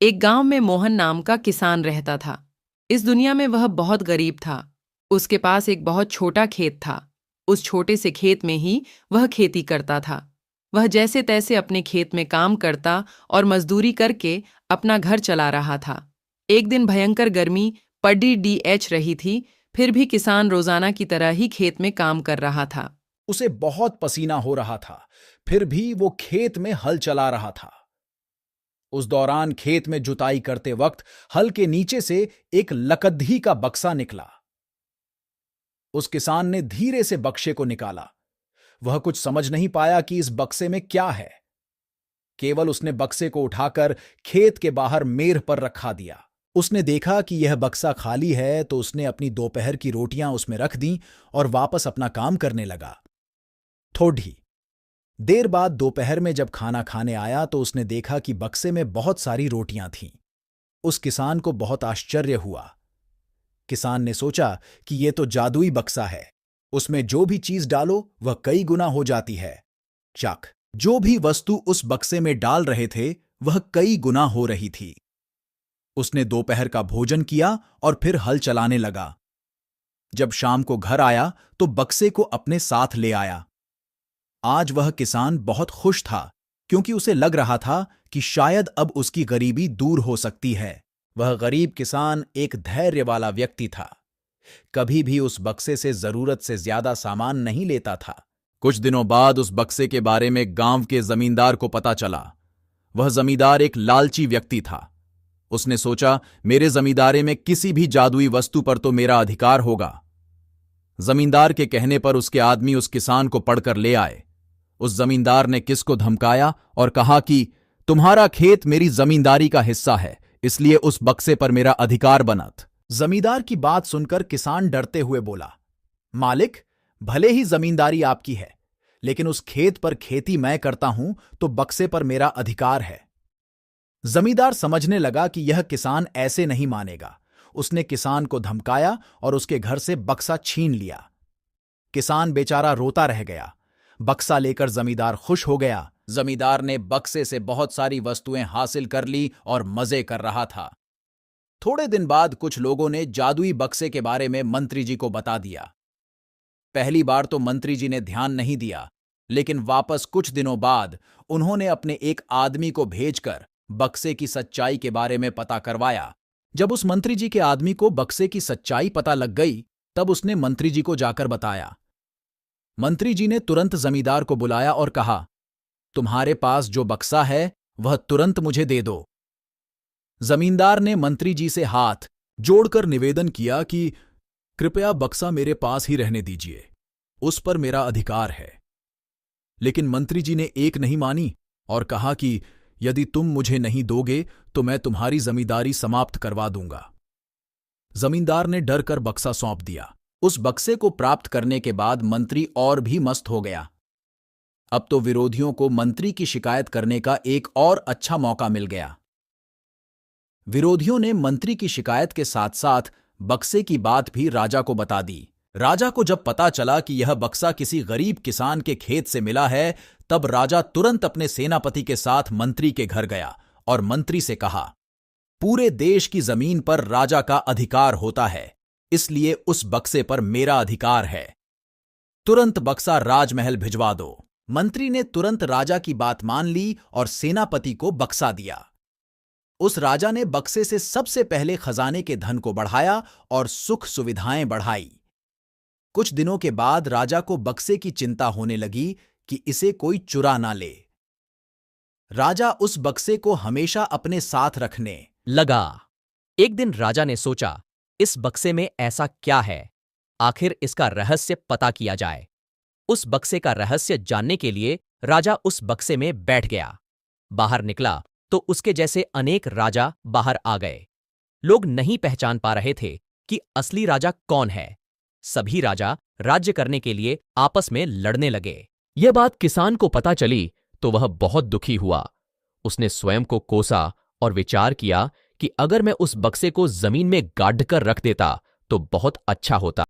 एक गांव में मोहन नाम का किसान रहता था। इस दुनिया में वह बहुत गरीब था। उसके पास एक बहुत छोटा खेत था। उस छोटे से खेत में ही वह खेती करता था। वह जैसे तैसे अपने खेत में काम करता और मजदूरी करके अपना घर चला रहा था। एक दिन भयंकर गर्मी पड़ी डीएच रही थी, फिर भी किसान रोजाना की तरह ही खेत में काम कर रहा था। उसे बहुत पसीना हो रहा था, फिर भी वो खेत में हल चला रहा था। उस दौरान खेत में जुताई करते वक्त हल के नीचे से एक लकड़ी का बक्सा निकला। उस किसान ने धीरे से बक्से को निकाला। वह कुछ समझ नहीं पाया कि इस बक्से में क्या है। केवल उसने बक्से को उठाकर खेत के बाहर मेड़ पर रखा दिया। उसने देखा कि यह बक्सा खाली है तो उसने अपनी दोपहर की रोटियां उसमें रख दी और वापस अपना काम करने लगा। थोड़ी देर बाद दोपहर में जब खाना खाने आया तो उसने देखा कि बक्से में बहुत सारी रोटियां थीं। उस किसान को बहुत आश्चर्य हुआ। किसान ने सोचा कि यह तो जादुई बक्सा है, उसमें जो भी चीज डालो वह कई गुना हो जाती है। चक जो भी वस्तु उस बक्से में डाल रहे थे वह कई गुना हो रही थी। उसने दोपहर का भोजन किया और फिर हल चलाने लगा। जब शाम को घर आया तो बक्से को अपने साथ ले आया। आज वह किसान बहुत खुश था क्योंकि उसे लग रहा था कि शायद अब उसकी गरीबी दूर हो सकती है। वह गरीब किसान एक धैर्य वाला व्यक्ति था। कभी भी उस बक्से से जरूरत से ज्यादा सामान नहीं लेता था। कुछ दिनों बाद उस बक्से के बारे में गांव के जमींदार को पता चला। वह जमींदार एक लालची व्यक्ति था। उसने सोचा, मेरे जमींदारे में किसी भी जादुई वस्तु पर तो मेरा अधिकार होगा। जमींदार के कहने पर उसके आदमी उस किसान को पढ़कर ले आए। उस जमींदार ने किसको धमकाया और कहा कि तुम्हारा खेत मेरी जमींदारी का हिस्सा है, इसलिए उस बक्से पर मेरा अधिकार बनत। जमींदार की बात सुनकर किसान डरते हुए बोला, मालिक, भले ही जमींदारी आपकी है, लेकिन उस खेत पर खेती मैं करता हूं तो बक्से पर मेरा अधिकार है। जमींदार समझने लगा कि यह किसान ऐसे नहीं मानेगा। उसने किसान को धमकाया और उसके घर से बक्सा छीन लिया। किसान बेचारा रोता रह गया। बक्सा लेकर जमींदार खुश हो गया। जमींदार ने बक्से से बहुत सारी वस्तुएं हासिल कर ली और मजे कर रहा था। थोड़े दिन बाद कुछ लोगों ने जादुई बक्से के बारे में मंत्री जी को बता दिया। पहली बार तो मंत्री जी ने ध्यान नहीं दिया, लेकिन वापस कुछ दिनों बाद उन्होंने अपने एक आदमी को भेजकर बक्से की सच्चाई के बारे में पता करवाया। जब उस मंत्री जी के आदमी को बक्से की सच्चाई पता लग गई, तब उसने मंत्री जी को जाकर बताया। मंत्री जी ने तुरंत जमींदार को बुलाया और कहा, तुम्हारे पास जो बक्सा है वह तुरंत मुझे दे दो। जमींदार ने मंत्री जी से हाथ जोड़कर निवेदन किया कि कृपया बक्सा मेरे पास ही रहने दीजिए, उस पर मेरा अधिकार है। लेकिन मंत्री जी ने एक नहीं मानी और कहा कि यदि तुम मुझे नहीं दोगे तो मैं तुम्हारी जमींदारी समाप्त करवा दूंगा। जमींदार ने डर कर बक्सा सौंप दिया। उस बक्से को प्राप्त करने के बाद मंत्री और भी मस्त हो गया। अब तो विरोधियों को मंत्री की शिकायत करने का एक और अच्छा मौका मिल गया। विरोधियों ने मंत्री की शिकायत के साथ साथ बक्से की बात भी राजा को बता दी। राजा को जब पता चला कि यह बक्सा किसी गरीब किसान के खेत से मिला है, तब राजा तुरंत अपने सेनापति के साथ मंत्री के घर गया और मंत्री से कहा, पूरे देश की जमीन पर राजा का अधिकार होता है, इसलिए उस बक्से पर मेरा अधिकार है। तुरंत बक्सा राजमहल भिजवा दो। मंत्री ने तुरंत राजा की बात मान ली और सेनापति को बक्सा दिया। उस राजा ने बक्से से सबसे पहले खजाने के धन को बढ़ाया और सुख सुविधाएं बढ़ाई। कुछ दिनों के बाद राजा को बक्से की चिंता होने लगी कि इसे कोई चुरा ना ले। राजा उस बक्से को हमेशा अपने साथ रखने लगा। एक दिन राजा ने सोचा, इस बक्से में ऐसा क्या है, आखिर इसका रहस्य पता किया जाए। उस बक्से का रहस्य जानने के लिए राजा उस बक्से में बैठ गया। बाहर निकला तो उसके जैसे अनेक राजा बाहर आ गए। लोग नहीं पहचान पा रहे थे कि असली राजा कौन है। सभी राजा राज्य करने के लिए आपस में लड़ने लगे। यह बात किसान को पता चली तो वह बहुत दुखी हुआ। उसने स्वयं को कोसा और विचार किया कि अगर मैं उस बक्से को जमीन में गाड़ कर रख देता तो बहुत अच्छा होता।